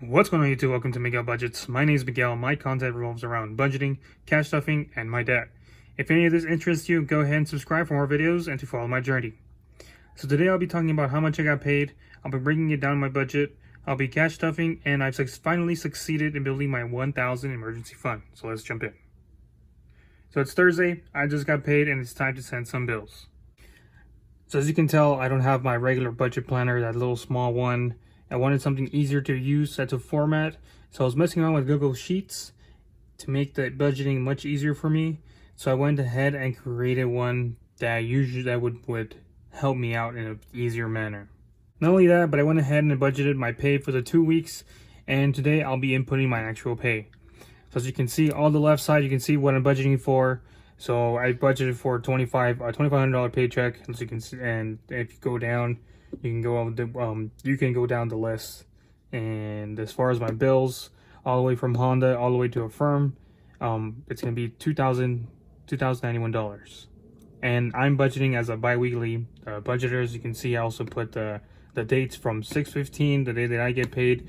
What's going on YouTube? Welcome to Miguel Budgets. My name is Miguel. My content revolves around budgeting, cash stuffing, and my debt. If any of this interests you, go ahead and subscribe for more videos and to follow my journey. So today I'll be talking about how much I got paid. I'll be bringing it down my budget. I'll be cash stuffing, and I've finally succeeded in building my 1,000 emergency fund. So let's jump in. So it's Thursday. I just got paid, and it's time to send some bills. So as you can tell, I don't have my regular budget planner, that little small one. I wanted something easier to use, to format. So I was messing around with Google Sheets to make the budgeting much easier for me. So I went ahead and created one that would help me out in an easier manner. Not only that, but I went ahead and budgeted my pay for the 2 weeks, and today I'll be inputting my actual pay. So as you can see on the left side, you can see what I'm budgeting for. So I budgeted for a $2,500 paycheck, as you can see, and if you go down, you can go down the list. And as far as my bills, all the way from Honda all the way to Affirm, it's gonna be $2,091. And I'm budgeting as a bi-weekly budgeter. As you can see, I also put the dates from 6/15, the day that I get paid,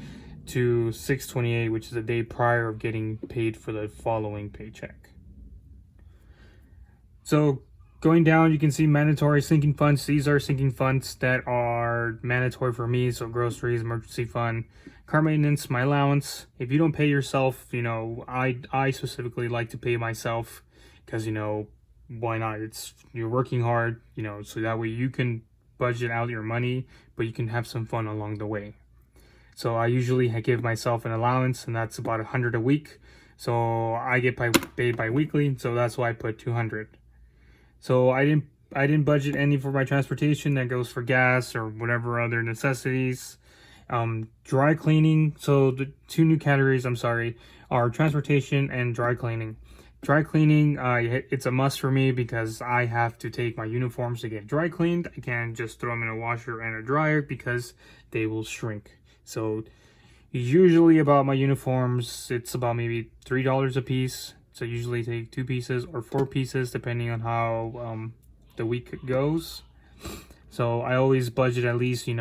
to 6/28, which is the day prior of getting paid for the following paycheck. So going down, you can see mandatory sinking funds. These are sinking funds that are mandatory for me. So groceries, emergency fund, car maintenance, my allowance. If you don't pay yourself, I specifically like to pay myself because, why not? You're working hard, so that way you can budget out your money, but you can have some fun along the way. So I usually give myself an allowance, and that's about $100 a week. So I get paid bi-weekly, so that's why I put $200. So I didn't budget any for my transportation. That goes for gas or whatever other necessities. Dry cleaning. So the two new categories, are transportation and dry cleaning. Dry cleaning, it's a must for me because I have to take my uniforms to get dry cleaned. I can't just throw them in a washer and a dryer because they will shrink. So usually about my uniforms, it's about maybe $3 a piece. So usually take 2 pieces or 4 pieces depending on how the week goes. So I always budget at least, it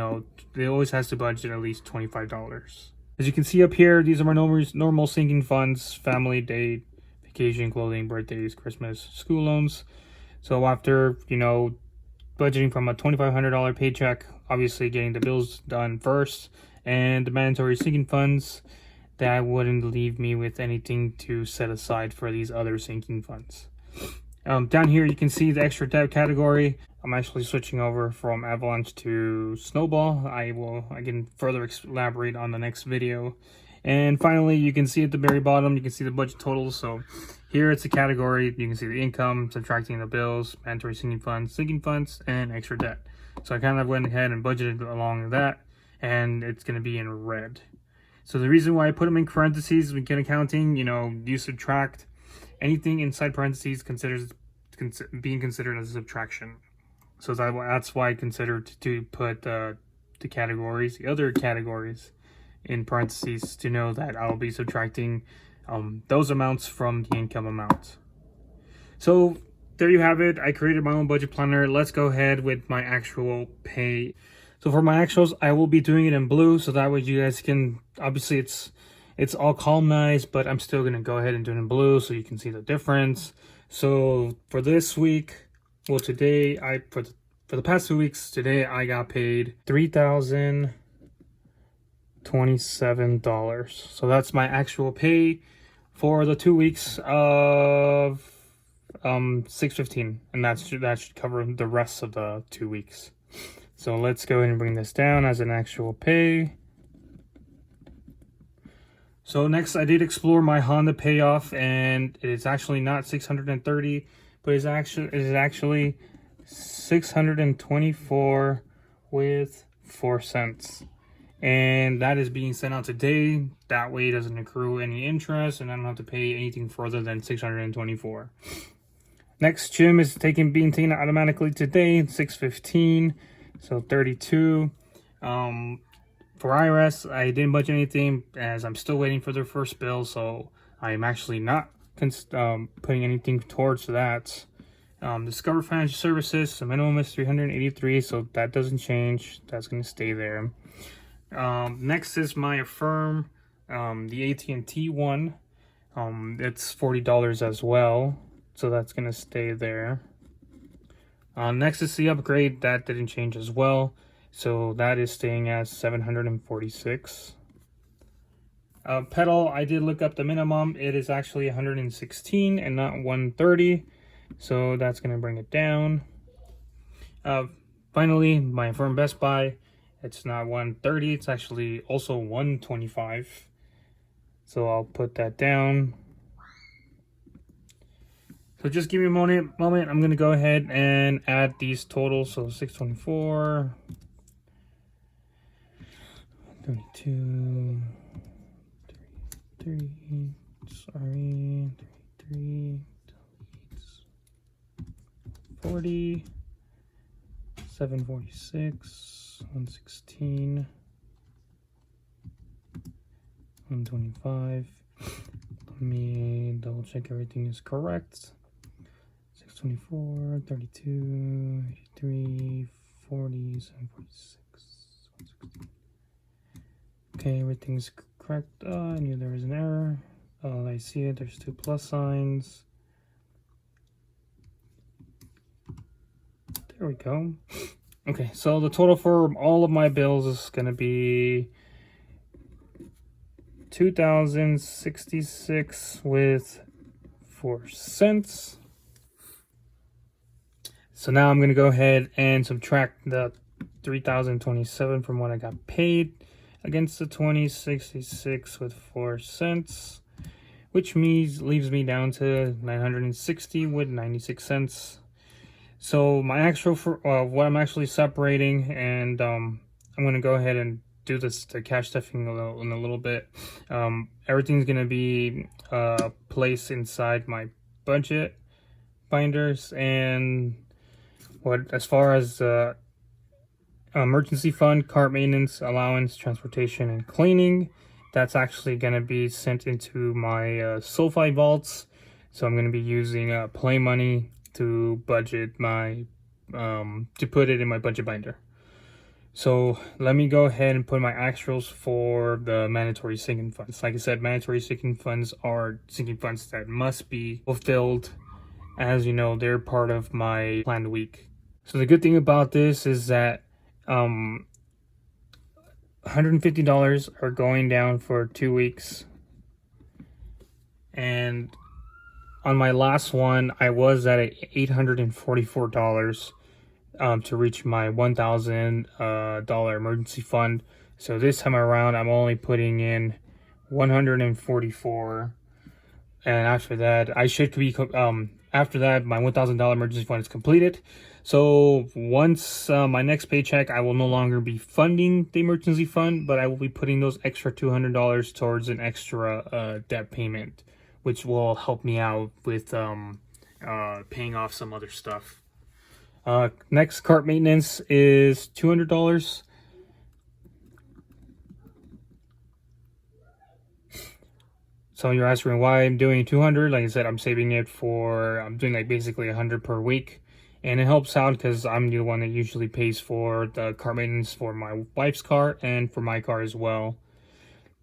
always has to budget at least $25. As you can see up here, these are my normal sinking funds: family, date, vacation, clothing, birthdays, Christmas, school loans. So after, budgeting from a $2,500 paycheck, obviously getting the bills done first, and the mandatory sinking funds, that wouldn't leave me with anything to set aside for these other sinking funds. Down here, you can see the extra debt category. I'm actually switching over from Avalanche to Snowball. I can further elaborate on the next video. And finally, you can see at the very bottom, you can see the budget totals. So here it's a category. You can see the income, subtracting the bills, mandatory sinking funds, and extra debt. So I kind of went ahead and budgeted along that, and it's going to be in red. So the reason why I put them in parentheses when accounting, you subtract anything inside parentheses being considered as a subtraction. So that's why I considered to put the other categories in parentheses, to know that I'll be subtracting those amounts from the income amount. So there you have it. I created my own budget planner. Let's go ahead with my actual pay. So for my actuals, I will be doing it in blue, so that way you guys can, obviously it's all columnized, but I'm still gonna go ahead and do it in blue so you can see the difference. So for this week, well, today, for the past 2 weeks, today I got paid $3,027. So that's my actual pay for the 2 weeks of 6/15, and that should cover the rest of the 2 weeks. So let's go ahead and bring this down as an actual pay. So next, I did explore my Honda payoff, and it's actually not $630, but it is actually $624 with 4 cents. And that is being sent out today. That way it doesn't accrue any interest, and I don't have to pay anything further than $624. Next, gym is being taken out automatically today, 6/15. So 32. For IRS, I didn't budget anything as I'm still waiting for their first bill, so I'm actually not putting anything towards that. Discover Financial Services, the minimum is $383, so that doesn't change. That's going to stay there. Next is my Affirm. The AT&T one, it's $40 as well, so that's gonna stay there. Next is the upgrade. That didn't change as well, so that is staying at $746. Pedal, I did look up the minimum. It is actually 116 and not 130, so that's gonna bring it down. Finally, my firm best buy, it's not 130, it's actually also 125. So I'll put that down. So just give me a moment. I'm gonna go ahead and add these totals. So 624, 32, 33, sorry, 33, 40, 746, 116, 125. Let me double check everything is correct. 624, 32, 83, 40, 746, 116. Okay, everything's correct. I knew there was an error. Oh, I see it. There's 2 plus signs. There we go. Okay, so the total for all of my bills is going to be $2,066 with 4 cents. So now I'm going to go ahead and subtract the $3,027 from what I got paid against the $2,066 with 4 cents, which leaves me down to $960 with 96 cents. So my actual what I'm actually separating, and I'm going to go ahead and do this, the cash stuffing in a little bit. Everything's going to be placed inside my budget binders, and as far as emergency fund, car maintenance, allowance, transportation, and cleaning, that's actually going to be sent into my SoFi vaults. So I'm going to be using play money to budget my to put it in my budget binder. So let me go ahead and put my actuals for the mandatory sinking funds. Like I said, mandatory sinking funds are sinking funds that must be fulfilled. As you know, they're part of my planned week. So the good thing about this is that $150 are going down for 2 weeks. And on my last one, I was at $844 to reach my $1,000 emergency fund. So this time around, I'm only putting in $144, and after that, I should be after that, my $1,000 emergency fund is completed. So once my next paycheck, I will no longer be funding the emergency fund, but I will be putting those extra $200 towards an extra debt payment, which will help me out with paying off some other stuff. Next, cart maintenance is $200. So you're asking why I'm doing 200. Like I said, I'm saving it for, I'm doing like basically 100 per week. And it helps out because I'm the one that usually pays for the car maintenance for my wife's car and for my car as well.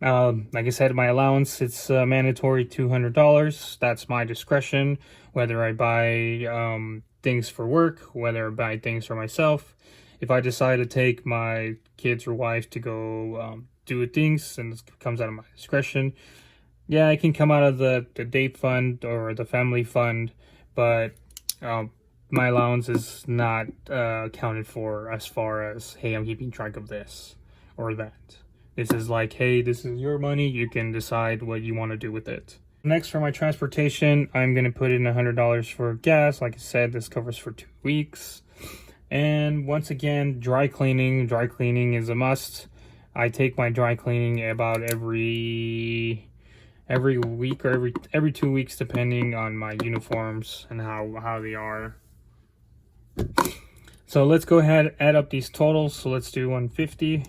Like I said, my allowance, it's mandatory $200. That's my discretion, whether I buy things for work, whether I buy things for myself. If I decide to take my kids or wife to go do things, and it comes out of my discretion, yeah, it can come out of the date fund or the family fund, but my allowance is not accounted for as far as, hey, I'm keeping track of this or that. This is like, hey, this is your money. You can decide what you want to do with it. Next, for my transportation, I'm going to put in $100 for gas. Like I said, this covers for 2 weeks. And once again, dry cleaning. Dry cleaning is a must. I take my dry cleaning about every week or every 2 weeks, depending on my uniforms and how they are. So let's go ahead and add up these totals. So let's do 150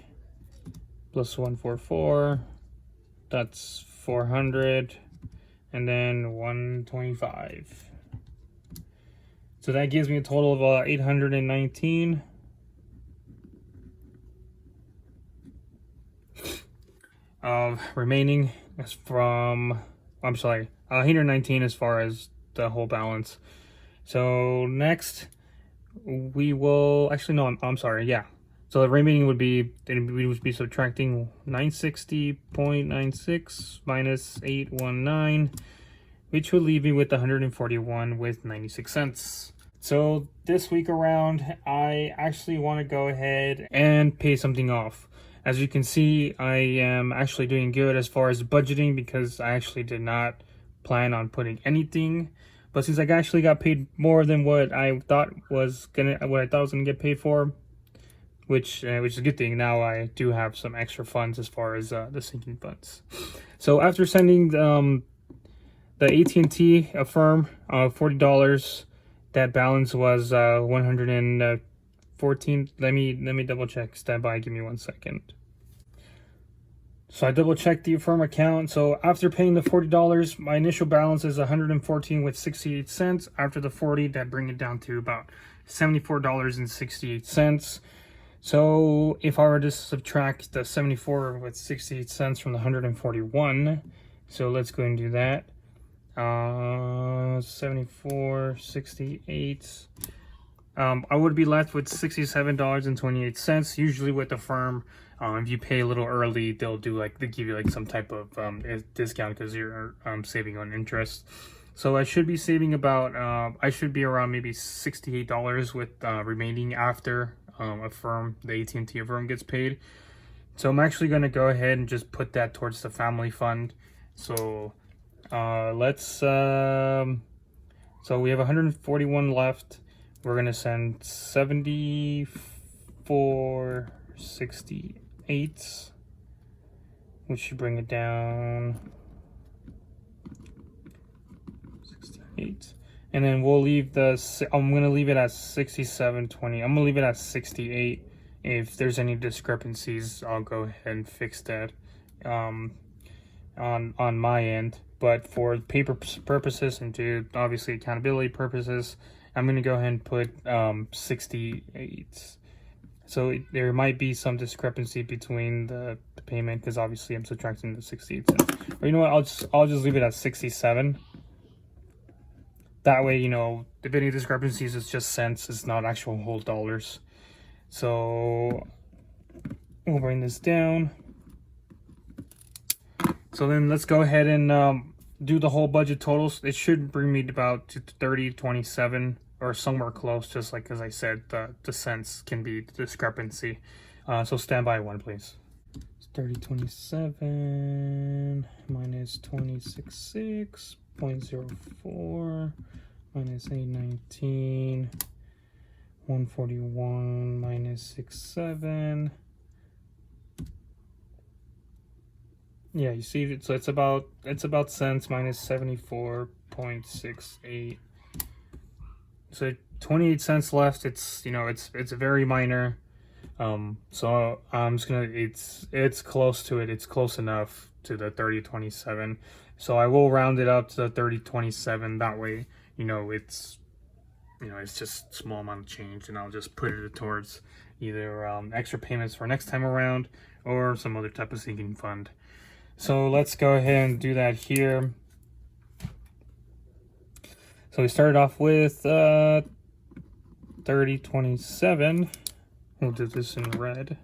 plus 144. That's 400, and then 125. So that gives me a total of 819. remaining is from, I'm sorry, 119 as far as the whole balance. So next we will actually, no, I'm sorry, yeah. So the remaining would be, we would be subtracting 960.96 minus 819, which would leave me with 141 with 96 cents. So this week around, I actually want to go ahead and pay something off. As you can see, I am actually doing good as far as budgeting because I actually did not plan on putting anything. But since I actually got paid more than what I thought was gonna get paid for, which is a good thing. Now I do have some extra funds as far as the sinking funds. So after sending the AT&T Affirm $40, that balance was 114. Let me double check. Stand by. Give me 1 second. So I double checked the Affirm account. So after paying the $40, my initial balance is 114 with 68 cents. After the 40, that bring it down to about $74.68. So if I were to subtract the 74 with 68 cents from the 141, so let's go and do that. 74.68. I would be left with $67.28. Usually with the firm, if you pay a little early, they give you like some type of discount because you're saving on interest. So I should be saving about I should be around maybe $68 with remaining after the AT&T Affirm gets paid. So I'm actually going to go ahead and just put that towards the family fund. So so we have 141 left. We're going to send 74.68, which should bring it down 68. And then we'll leave I'm going to leave it at 67.20. I'm going to leave it at 68. If there's any discrepancies, I'll go ahead and fix that on my end. But for paper purposes and to obviously accountability purposes, I'm going to go ahead and put 68. So there might be some discrepancy between the payment because obviously I'm subtracting the 68 cents. Or you know what? I'll just leave it at 67. That way, you know, if any discrepancies, it's just cents. It's not actual whole dollars. So we'll bring this down. So then let's go ahead and do the whole budget totals. It should bring me about to 30.27 or somewhere close, just like as I said, the cents can be the discrepancy. So stand by one, please. 30.27 minus 26.04 minus 819, 141 minus 67. Yeah, you see, so it's about cents minus 74.68. So 28 cents left. It's, you know, it's very minor. So I'm just gonna, it's close to it. It's close enough to the 30.27. So I will round it up to the 30.27. That way, you know, it's just small amount of change, and I'll just put it towards either extra payments for next time around or some other type of sinking fund. So let's go ahead and do that here. So we started off with 30.27. We'll do this in red.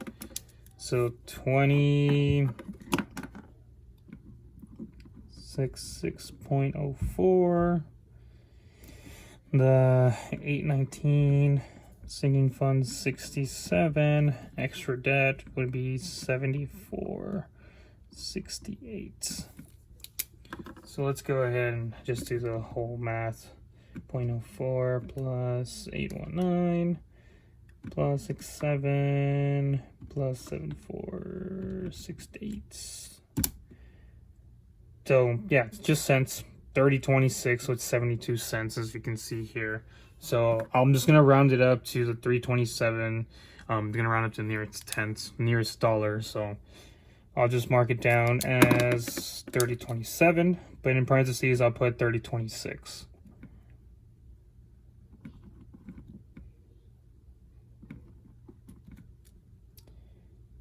So 6.04. The 819 sinking fund 67. Extra debt would be 74.68. So let's go ahead and just do the whole math. 0.04 plus 819 plus 67 plus 74.68. So yeah, it's just cents. 30.26 with 72 cents, as you can see here. So I'm just gonna round it up to the 3.27. I'm gonna round up to nearest dollar. So I'll just mark it down as 30.27, but in parentheses I'll put 30.26.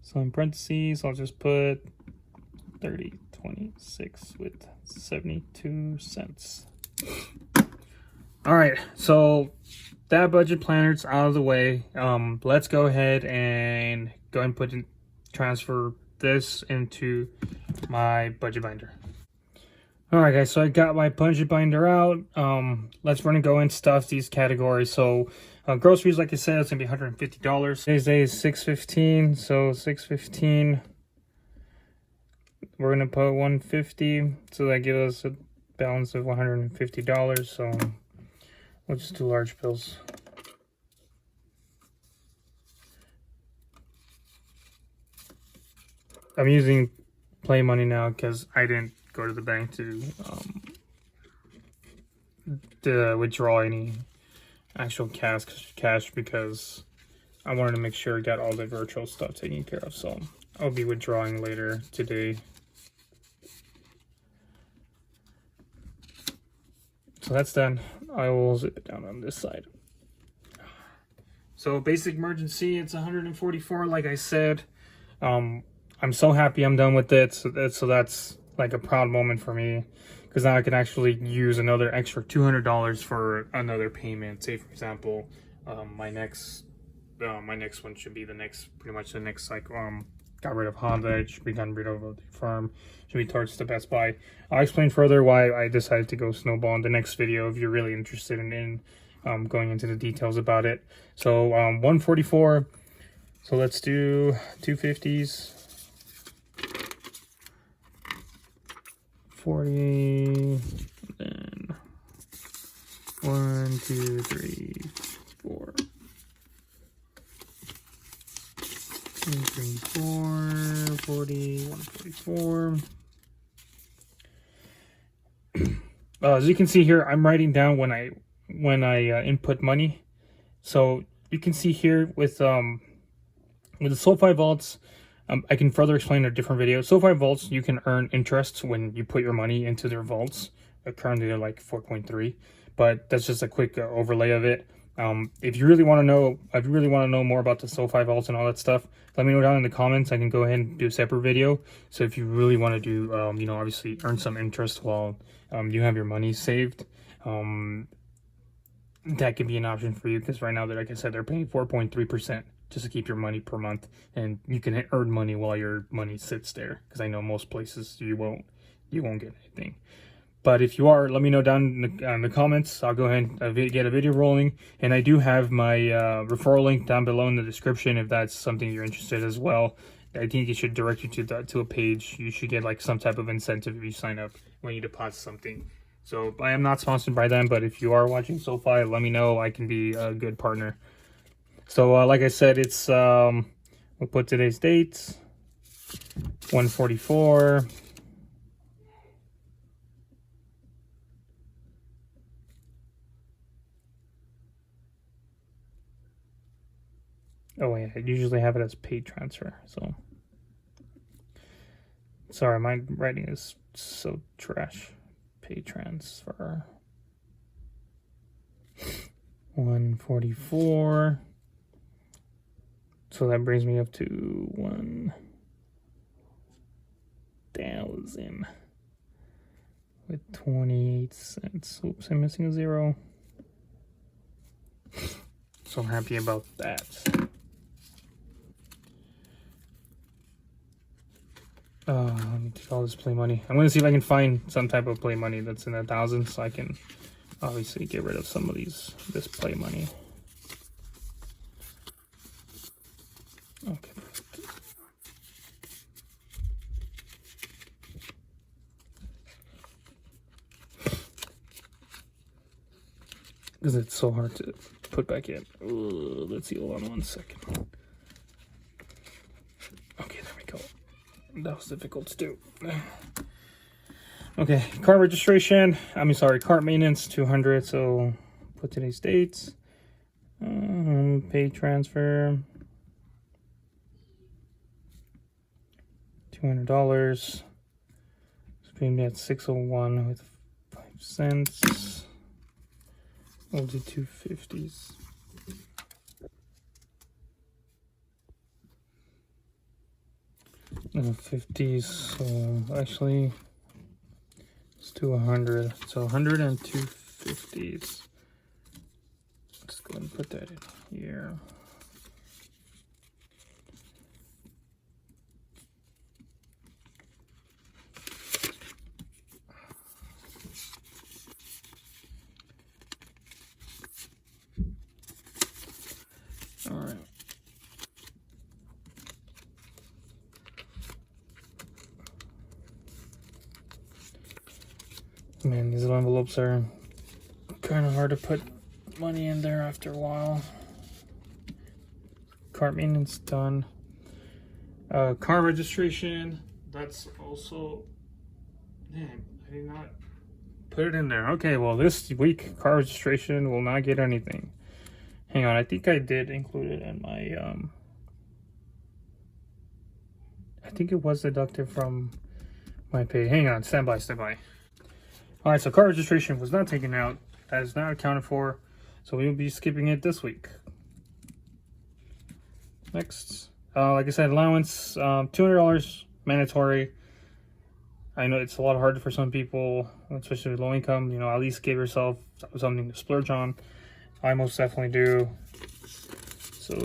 So in parentheses I'll just put $30.26 with 72 cents. All right, so that budget planner's out of the way. Let's go ahead and transfer this into my budget binder. All right, guys, so I got my budget binder out. Let's run and go and stuff these categories. So groceries, like I said, it's gonna be $150. Today's day is 6/15, so 6/15. We're gonna put 150, so that gives us a balance of $150. So we'll just do large bills. I'm using Play Money now because I didn't go to the bank to withdraw any actual cash because I wanted to make sure I got all the virtual stuff taken care of. So I'll be withdrawing later today. So that's done. I will zip it down on this side. So basic emergency, it's 144, like I said. I'm so happy I'm done with it. So that's like a proud moment for me, because now I can actually use another extra $200 for another payment. Say, for example, my next one should be pretty much the next cycle. Got rid of Honda, it should be done rid of the firm, should be towards the Best Buy. I'll explain further why I decided to go snowball in the next video if you're really interested in going into the details about it. So 144. So let's do 250s. 40, then 1, 2, 3, 4. 2, 3, 4, 40, 144. As you can see here, I'm writing down when I input money. So you can see here with the SoFi vaults, I can further explain in a different video. SoFi vaults, you can earn interest when you put your money into their vaults. Currently, they're like 4.3, but that's just a quick overlay of it. If you really want to know, more about the SoFi vaults and all that stuff, let me know down in the comments. I can go ahead and do a separate video. So if you really want to do, obviously earn some interest while you have your money saved, that could be an option for you, because right now, like I said, they're paying 4.3%. just to keep your money per month, and you can earn money while your money sits there, because I know most places you won't get anything. But if you are, let me know down in the comments. I'll go ahead and get a video rolling, and I do have my referral link down below in the description if that's something you're interested as well. I think it should direct you to a page. You should get like some type of incentive if you sign up when you deposit something. So I am not sponsored by them, but if you are watching SoFi, let me know. I can be a good partner. So like I said, it's we'll put today's date, 144. Oh yeah, I usually have it as pay transfer. So sorry, my writing is so trash. Pay transfer. 144. So that brings me up to 1,000 with 28 cents. Oops, I'm missing a zero. So happy about that. Let me take all this play money. I'm going to see if I can find some type of play money that's in the thousands, so I can obviously get rid of some of this play money. Okay. Because it's so hard to put back in. Let's see, hold on one second. Okay, there we go. That was difficult to do. Okay, cart registration. Cart maintenance, 200. So put today's dates. Pay transfer. $200. It's being at 601 with 5 cents. We'll do 250s. 50s. So actually, let's do 100. So 100 and 250s. Let's go ahead and put that in here. All right. Man, these little envelopes are kind of hard to put money in there after a while. Cart maintenance done. Car registration, that's also, man, I did not put it in there. Okay, well this week car registration will not get anything. Hang on, I think I did include it in my I think it was deducted from my pay. Hang on, stand by. All right, so car registration was not taken out. That is not accounted for, so we will be skipping it this week. Next, like I said, allowance, $200 mandatory. I know it's a lot harder for some people, especially with low income. You know, at least give yourself something to splurge on. I most definitely do. So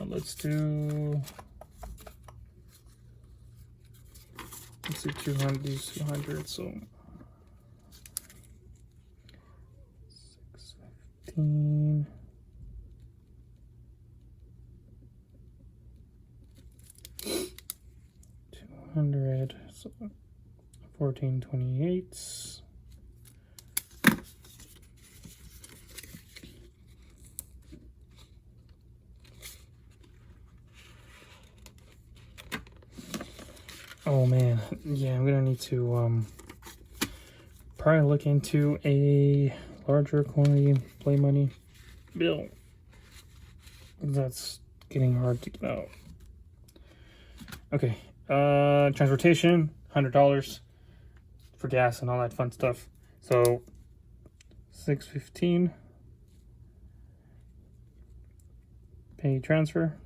let's do 200. These 200. So 615. 200. So 1428. Oh man, yeah, I'm gonna need to probably look into a larger quantity play money bill. That's getting hard to get out. Okay, transportation, $100 for gas and all that fun stuff. So 615. Pay transfer.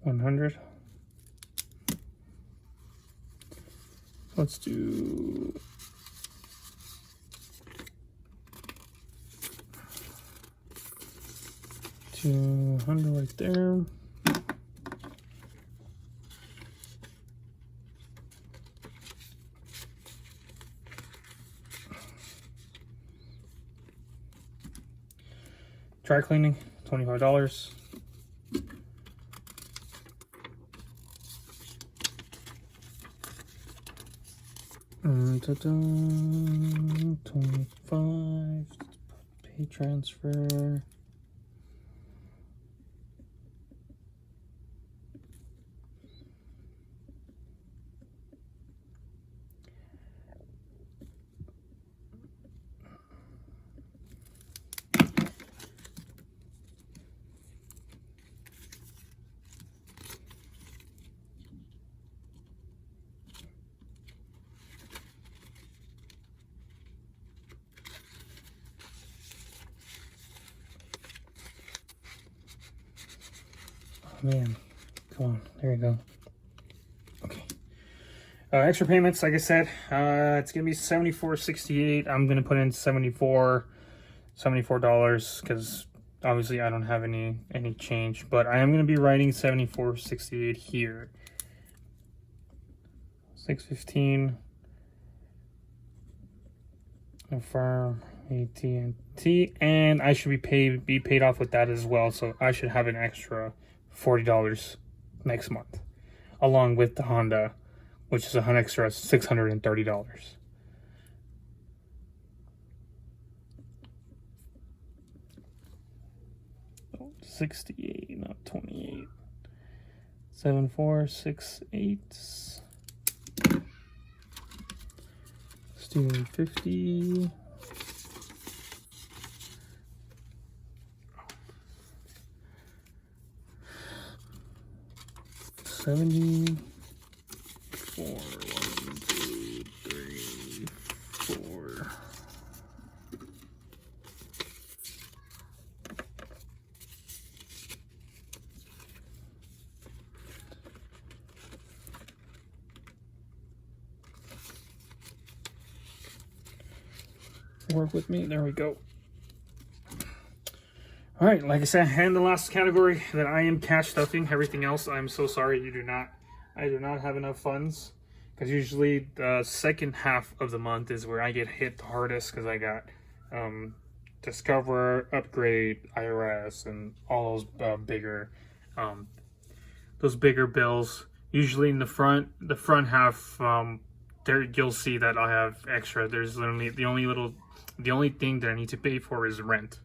100. Let's do $200 right there. Dry cleaning, $25. Ta-da, 25. Pay transfer. Man, come on, there you go. Okay, extra payments, like I said, it's gonna be $74.68. I'm gonna put in $74 because obviously I don't have any change, but I am gonna be writing $74.68 here. 615. Affirm AT&T, and I should be paid off with that as well. So I should have an extra $40 next month, along with the Honda, which is an extra $630. 68, not 28. 7468. Let's do 50. 70. 4, 1, 2, 3, 4. Work with me. There we go. All right, like I said, and the last category that I am cash stuffing. Everything else, I'm so sorry I do not have enough funds, because usually the second half of the month is where I get hit the hardest, because I got Discover, Upgrade, IRS, and all those bigger bills. Usually in the front half, there you'll see that I have extra. There's literally the only thing that I need to pay for is rent,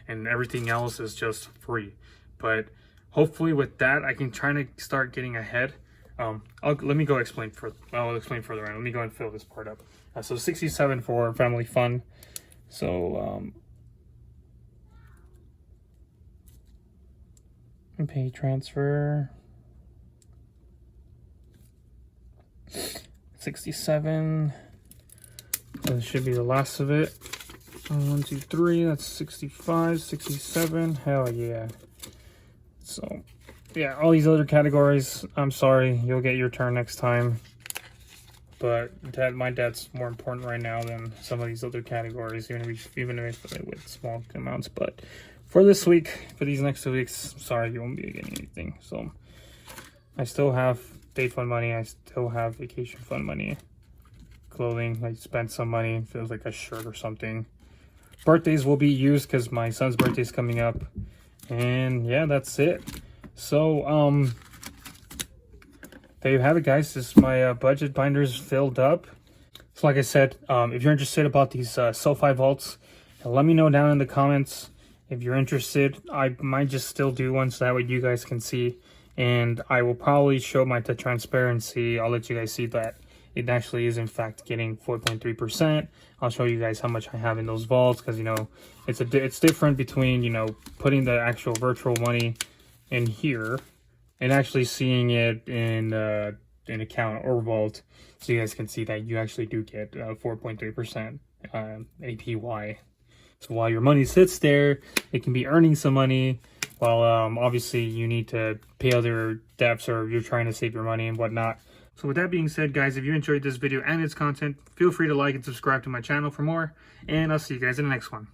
and everything else is just free. But hopefully with that, I can try to start getting ahead. Let me go explain further. I'll explain further on. Let me go and fill this part up. So 67 for family fun. So pay transfer. 67. That should be the last of it. 1, 2, 3. That's 65, 67. Hell yeah. So, yeah, all these other categories, I'm sorry, you'll get your turn next time. But my dad's more important right now than some of these other categories, even if with small amounts. But for this week, for these next 2 weeks, sorry, you won't be getting anything. So, I still have date fund money. I still have vacation fund money. Clothing, I spent some money. Feels like a shirt or something. Birthdays will be used because my son's birthday is coming up. And yeah, that's it. So, there you have it, guys. This is my budget binders filled up. So like I said, if you're interested about these SoFi vaults, let me know down in the comments. If you're interested, I might just still do one so that way you guys can see. And I will probably show the transparency. I'll let you guys see that it actually is in fact getting 4.3%. I'll show you guys how much I have in those vaults, because you know it's different between, you know, putting the actual virtual money in here and actually seeing it in an account or vault, so you guys can see that you actually do get 4.3% APY. So while your money sits there, it can be earning some money. While obviously you need to pay other debts, or you're trying to save your money and whatnot. So with that being said, guys, if you enjoyed this video and its content, feel free to like and subscribe to my channel for more, and I'll see you guys in the next one.